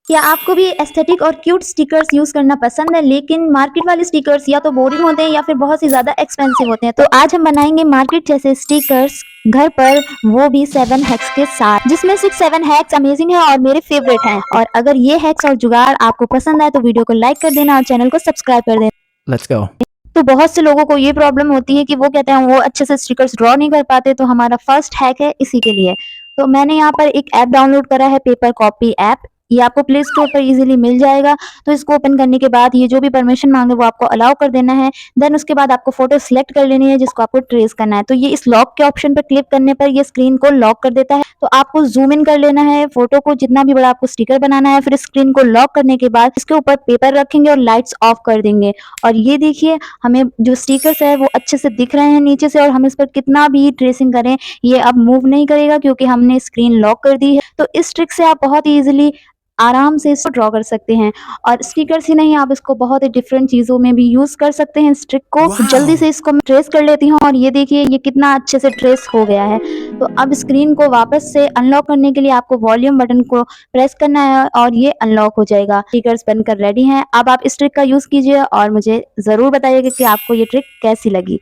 क्या आपको भी एस्थेटिक और क्यूट स्टिकर्स यूज करना पसंद है, लेकिन मार्केट वाले स्टिकर्स या तो बोरिंग होते हैं या फिर बहुत ही ज्यादा एक्सपेंसिव होते हैं? तो आज हम बनाएंगे मार्केट जैसे स्टिकर्स घर पर, वो भी 7 हैक्स के साथ, जिसमें से 7 हैक्स अमेजिंग है और मेरे फेवरेट हैं। और अगर ये हैक्स और जुगाड़ आपको पसंद आए तो वीडियो को लाइक कर देना और चैनल को सब्सक्राइब कर देना। Let's go. तो बहुत से लोगों को ये प्रॉब्लम होती है कि वो कहते हैं वो अच्छे से स्टिकर्स ड्रॉ नहीं कर पाते, तो हमारा फर्स्ट हैक है इसी के लिए। तो मैंने यहाँ पर एक ऐप डाउनलोड करा है, पेपर कॉपी ऐप। ये आपको प्ले स्टोर पर इजीली मिल जाएगा। तो इसको ओपन करने के बाद ये जो भी परमिशन मांगे वो आपको अलाउ कर देना है। देन उसके बाद आपको फोटो सिलेक्ट कर लेनी है जिसको आपको ट्रेस करना है। तो ये इस लॉक के ऑप्शन पर क्लिक करने पर ये स्क्रीन को लॉक कर देता है। तो आपको जूम इन कर लेना है फोटो को, जितना भी बड़ा आपको स्टिकर बनाना है। फिर स्क्रीन को लॉक करने के बाद इसके ऊपर पेपर रखेंगे और लाइट्स ऑफ कर देंगे। और ये देखिए, हमें जो स्टिकर्स है वो अच्छे से दिख रहे हैं नीचे से, और हम इस पर कितना भी ट्रेसिंग करें ये अब मूव नहीं करेगा क्योंकि हमने स्क्रीन लॉक कर दी है। तो इस ट्रिक से आप बहुत ही इजीली आराम से इसको ड्रॉ कर सकते हैं। और स्टिकर्स ही नहीं, आप इसको बहुत ही डिफरेंट चीज़ों में भी यूज़ कर सकते हैं इस ट्रिक को। तो जल्दी से इसको मैं ट्रेस कर लेती हूँ और ये देखिए ये कितना अच्छे से ट्रेस हो गया है। तो अब स्क्रीन को वापस से अनलॉक करने के लिए आपको वॉल्यूम बटन को प्रेस करना है और ये अनलॉक हो जाएगा। स्टिकर्स बनकर रेडी हैं। अब आप इस ट्रिक का यूज़ कीजिए और मुझे ज़रूर बताइएगा कि आपको ये ट्रिक कैसी लगी।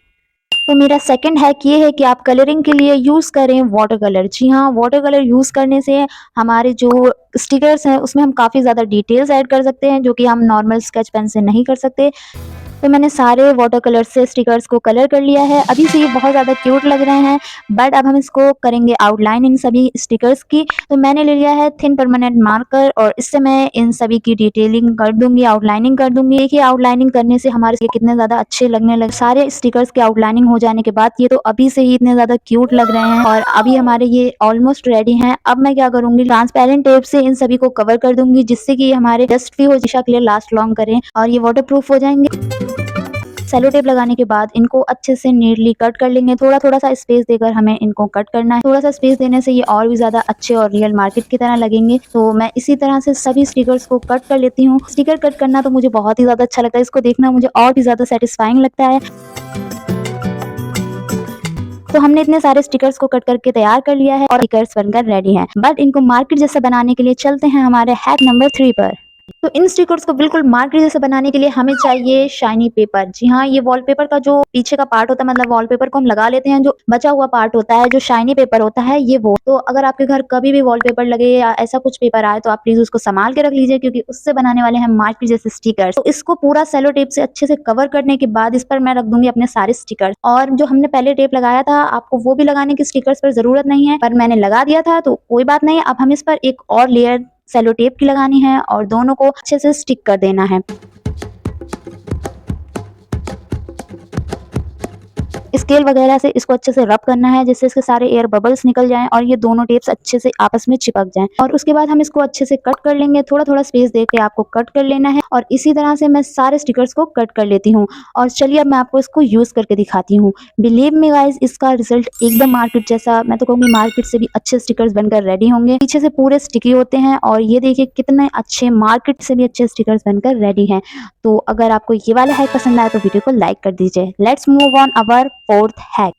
तो मेरा सेकंड हैक ये है कि आप कलरिंग के लिए यूज़ करें वाटर कलर। जी हाँ, वाटर कलर यूज़ करने से हमारे जो स्टिकर्स हैं उसमें हम काफ़ी ज़्यादा डिटेल्स ऐड कर सकते हैं, जो कि हम नॉर्मल स्केच पेन से नहीं कर सकते। तो मैंने सारे वाटर कलर से स्टिकर्स को कलर कर लिया है। अभी से ये बहुत ज़्यादा क्यूट लग रहे हैं, बट अब हम इसको करेंगे आउटलाइन इन सभी स्टिकर्स की। तो मैंने ले लिया है थिन परमानेंट मार्कर और इससे मैं इन सभी की डिटेलिंग कर दूंगी, आउटलाइनिंग कर दूंगी। देखिए आउटलाइनिंग करने से हमारे ये कितने ज़्यादा अच्छे लगने लगे। सारे स्टिकर्स की आउटलाइनिंग हो जाने के बाद ये तो अभी से ही इतने ज़्यादा क्यूट लग रहे हैं और अभी हमारे ये ऑलमोस्ट रेडी हैं। अब मैं क्या करूंगी, ट्रांसपेरेंट टेप से इन सभी को कवर कर दूंगी जिससे कि हमारे डस्ट फ्री हो, हमेशा के लिए लास्ट लॉन्ग करें और ये वाटर प्रूफ हो जाएंगे। सेलो टेप लगाने के बाद इनको अच्छे से नीटली कट कर लेंगे। थोड़ा थोड़ा सा स्पेस देकर हमें इनको कट करना है। थोड़ा सा स्पेस देने से ये और भी ज्यादा अच्छे और रियल मार्केट की तरह लगेंगे। तो मैं इसी तरह से सभी स्टिकर्स को कट कर लेती हूँ। स्टिकर कट करना तो मुझे बहुत ही ज्यादा अच्छा लगता है, इसको देखना मुझे और भी ज्यादा सेटिस्फाइंग लगता है। तो हमने इतने सारे स्टिकर्स को कट करके तैयार कर लिया है और स्टिकर्स बनकर रेडी हैं। बट इनको मार्केट जैसा बनाने के लिए चलते हैं हमारे हैक नंबर 3 पर। तो इन स्टिकर्स को बिल्कुल मार्केट जैसे बनाने के लिए हमें चाहिए शाइनी पेपर। जी हाँ, ये वॉलपेपर का जो पीछे का पार्ट होता है, मतलब वॉलपेपर को हम लगा लेते हैं, जो बचा हुआ पार्ट होता है, जो शाइनी पेपर होता है ये वो। तो अगर आपके घर कभी भी वॉलपेपर लगे या ऐसा कुछ पेपर आए तो आप प्लीज उसको संभाल के रख लीजिए, क्योंकि उससे बनाने वाले हैं मार्केट जैसे स्टिकर्स। तो इसको पूरा सेलो टेप से अच्छे से कवर करने के बाद इस पर मैं रख दूंगी अपने सारे स्टिकर्स। और जो हमने पहले टेप लगाया था, आपको वो भी लगाने की स्टिकर्स पर जरूरत नहीं है, पर मैंने लगा दिया था तो कोई बात नहीं। अब हम इस पर एक और लेयर सेलो टेप की लगानी है और दोनों को अच्छे से स्टिक कर देना है। स्केल वगैरह से इसको अच्छे से रब करना है जिससे इसके सारे एयर बबल्स निकल जाएं और ये दोनों टेप्स अच्छे से आपस में चिपक जाएं। और उसके बाद हम इसको अच्छे से कट कर लेंगे। थोड़ा थोड़ा स्पेस देके आपको कट कर लेना है और इसी तरह से मैं सारे स्टिकर्स को कट कर लेती हूँ। और चलिए अब मैं आपको इसको यूज करके दिखाती हूँ। बिलीव मी गाइस, इसका रिजल्ट एकदम मार्केट जैसा, मैं तो कहूँगी मार्केट से भी अच्छे स्टिकर्स बनकर रेडी होंगे। पीछे से पूरे स्टिकी होते हैं और ये देखिए कितने अच्छे, मार्केट से भी अच्छे स्टिकर्स बनकर रेडी हैं। तो अगर आपको ये वाला हैक पसंद आया तो वीडियो को लाइक कर दीजिए। Let's move on our fourth hack.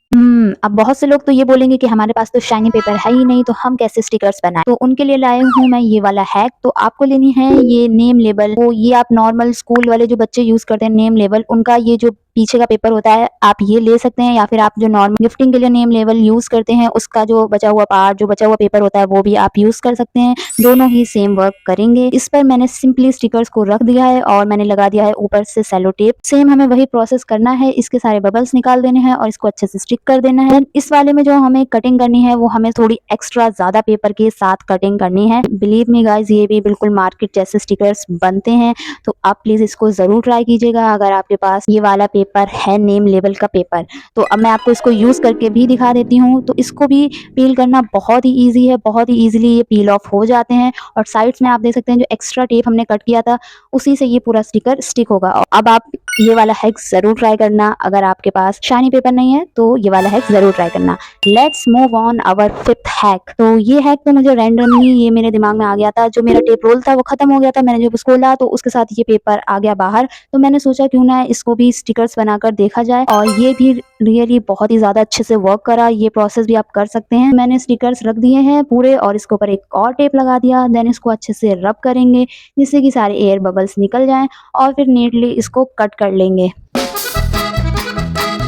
अब बहुत से लोग तो ये बोलेंगे कि हमारे पास तो शाइनी पेपर है ही नहीं, तो हम कैसे स्टिकर्स बनाएं। तो उनके लिए लाए हूँ मैं ये वाला हैक। तो आपको लेनी है ये नेम लेबल। वो ये आप नॉर्मल स्कूल वाले जो बच्चे यूज करते हैं नेम लेबल, उनका ये जो पीछे का पेपर होता है आप ये ले सकते हैं, या फिर आप जो नॉर्मल गिफ्टिंग के लिए नेम लेबल यूज करते हैं उसका जो बचा हुआ पार्ट, जो बचा हुआ पेपर होता है वो भी आप यूज कर सकते हैं। दोनों ही सेम वर्क करेंगे। इस पर मैंने सिंपली स्टिकर्स को रख दिया है और मैंने लगा दिया है ऊपर से सेलो टेप। सेम हमें वही प्रोसेस करना है। इसके सारे बबल्स निकाल देने हैं और इसको अच्छे से स्टिक कर देना है। इस वाले में जो हमें कटिंग करनी है वो हमें थोड़ी एक्स्ट्रा ज्यादा पेपर के साथ कटिंग करनी है। बिलीव मी गाइस, ये भी बिल्कुल मार्केट जैसे स्टिकर्स बनते हैं। तो आप प्लीज इसको जरूर ट्राई कीजिएगा अगर आपके पास ये वाला पेपर है, नेम लेबल का पेपर। तो अब मैं आपको इसको यूज करके भी दिखा देती हूँ। तो इसको भी पील करना बहुत ही ईजी है, बहुत ही ईजिली ये पील ऑफ हो जाते हैं। और साइड्स में आप देख सकते हैं जो एक्स्ट्रा टेप हमने कट किया था उसी से ये पूरा स्टिकर स्टिक होगा। अब आप ये वाला हैक ज़रूर ट्राई करना। अगर आपके पास शाइनी पेपर नहीं है तो ये वाला हैक ज़रूर ट्राई करना। Let's move on our 5th hack. तो ये हैक तो मुझे रैंडमली ये मेरे दिमाग में आ गया था। जो मेरा टेप रोल था वो खत्म हो गया था। मैंने जब उसको खोला तो उसके साथ ये पेपर आ गया बाहर। तो मैंने सोचा क्यों ना इसको भी स्टिकर्स बनाकर देखा जाए, और ये भी रियली बहुत ही ज़्यादा अच्छे से वर्क करा। ये प्रोसेस भी आप कर सकते हैं। मैंने स्टिकर्स रख दिए हैं पूरे और इसके ऊपर एक और टेप लगा दिया। देन इसको अच्छे से रब करेंगे जिससे कि सारे एयर बबल्स निकल जाएँ, और फिर नीटली इसको कट कर लेंगे।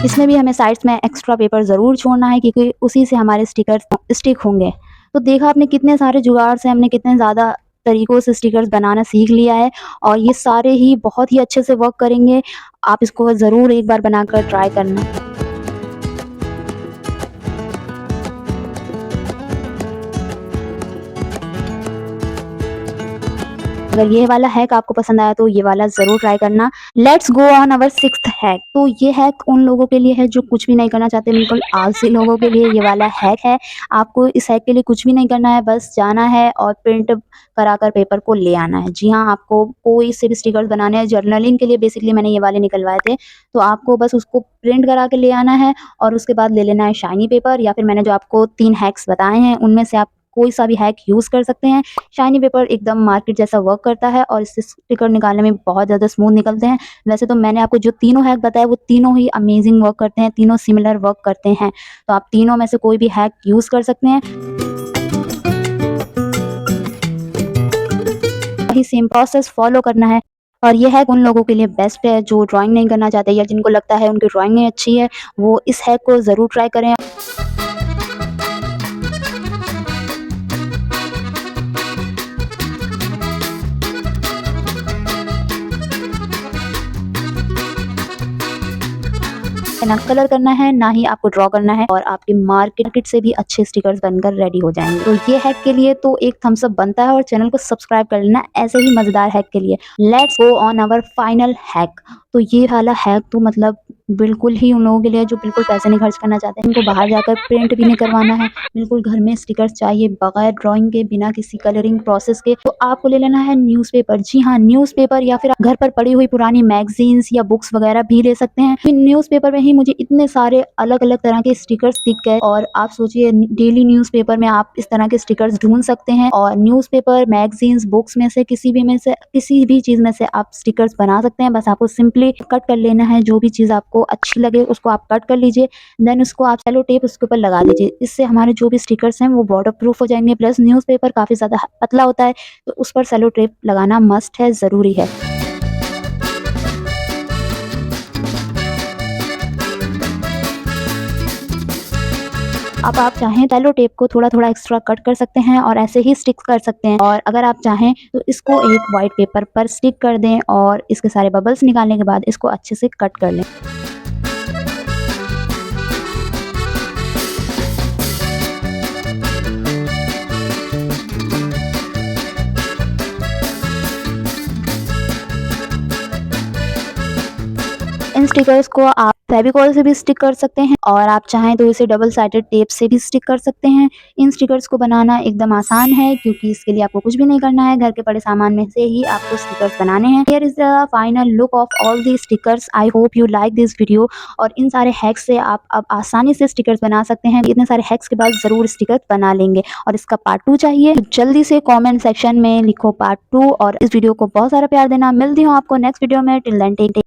इसमें भी हमें साइड्स में एक्स्ट्रा पेपर ज़रूर छोड़ना है क्योंकि उसी से हमारे स्टिकर्स स्टिक होंगे। तो देखा आपने कितने सारे जुगाड़ से हमने कितने ज़्यादा तरीकों से स्टिकर्स बनाना सीख लिया है, और ये सारे ही बहुत ही अच्छे से वर्क करेंगे। आप इसको ज़रूर एक बार बनाकर ट्राई करना। अगर ये वाला हैक आपको पसंद आया तो ये वाला ज़रूर ट्राई करना। Let's go on our 6th hack. तो ये हैक उन लोगों के लिए है जो कुछ भी नहीं करना चाहते, बिल्कुल आलसी लोगों के लिए ये वाला हैक है। आपको इस हैक के लिए कुछ भी नहीं करना है, बस जाना है और प्रिंट कराकर पेपर को ले आना है। जी हाँ, आपको कोई से भी स्टिकर्स बनाने हैं, जर्नलिंग के लिए बेसिकली मैंने ये वाले निकलवाए थे। तो आपको बस उसको प्रिंट करा के ले आना है, और उसके बाद ले लेना है शाइनी पेपर, या फिर मैंने जो आपको 3 हैक्स बताए हैं उनमें से आप कोई सा भी हैक यूज़ कर सकते हैं। शाइनी पेपर एकदम मार्केट जैसा वर्क करता है और इससे स्टिकर निकालने में बहुत ज़्यादा स्मूथ निकलते हैं। वैसे तो मैंने आपको जो तीनों हैक बताए वो तीनों ही अमेजिंग वर्क करते हैं, तीनों सिमिलर वर्क करते हैं। तो आप तीनों में से कोई भी हैक यूज़ कर सकते हैं। वही सेम प्रोसेस फॉलो करना है, और ये हैक उन लोगों के लिए बेस्ट है जो ड्राइंग नहीं करना चाहते या जिनको लगता है उनकी ड्राइंग नहीं अच्छी है, वो इस हैक को ज़रूर ट्राई करें। ना कलर करना है, ना ही आपको ड्रॉ करना है, और आपके मार्केट से भी अच्छे स्टिकर्स बनकर रेडी हो जाएंगे। तो ये हैक के लिए तो एक थम्स अप बनता है, और चैनल को सब्सक्राइब कर लेना ऐसे ही मजेदार हैक के लिए। Let's go on our final hack. तो ये वाला हैक तो मतलब बिल्कुल ही उन लोगों के लिए जो बिल्कुल पैसे नहीं खर्च करना चाहते, उनको बाहर जाकर प्रिंट भी नहीं करवाना है, बिल्कुल घर में स्टिकर्स चाहिए बगैर ड्राइंग के, बिना किसी कलरिंग प्रोसेस के। तो आपको ले लेना है न्यूज़पेपर। जी हाँ, न्यूज़पेपर, या फिर आप घर पर पड़ी हुई पुरानी मैगजीन्स या बुक्स वगैरह भी ले सकते हैं। न्यूज़पेपर में ही मुझे इतने सारे अलग अलग तरह के स्टिकर्स दिख गए, और आप सोचिए डेली न्यूज़पेपर में आप इस तरह के स्टिकर्स ढूंढ सकते हैं, और न्यूज़पेपर, मैगजीन्स, बुक्स में से किसी भी चीज़ में से आप स्टिकर्स बना सकते हैं। बस आपको सिंपली कट कर लेना है, जो भी चीज़ आपको अच्छी लगे उसको आप कट कर लीजिए। देन उसको आप सेलो टेप उसके ऊपर लगा दीजिए। इससे हमारे जो भी स्टिकर्स हैं वो वाटर प्रूफ हो जाएंगे। प्लस न्यूज़पेपर काफ़ी ज़्यादा पतला होता है, तो उस पर सेलो टेप लगाना मस्ट है, ज़रूरी है। अब आप चाहें सेलो टेप को थोड़ा-थोड़ा एक्स्ट्रा कट कर सकते हैं और ऐसे ही स्टिक कर सकते हैं, और अगर आप चाहें तो इसको एक व्हाइट पेपर पर स्टिक कर दें, और इसके सारे बबल्स निकालने के बाद इसको अच्छे से कट कर लें। इन स्टिकर्स को आप फेविकोल से भी स्टिक कर सकते हैं, और आप चाहें तो इसे डबल साइडेड टेप से भी स्टिक कर सकते हैं। इन स्टिकर्स को बनाना एकदम आसान है क्योंकि इसके लिए आपको कुछ भी नहीं करना है, घर के पड़े सामान में से ही आपको स्टिकर्स बनाने हैं। Here is the final look of all the stickers. I hope you like this video, और इन सारे हैक्स से आप अब आसानी से स्टिकर्स बना सकते हैं। इतने सारे हैक्स के बाद ज़रूर स्टिकर्स बना लेंगे, और इसका पार्ट 2 चाहिए तो जल्दी से कॉमेंट सेक्शन में लिखो पार्ट 2, और इस वीडियो को बहुत सारा प्यार देना। मिलती हूँ आपको नेक्स्ट वीडियो में। Till then take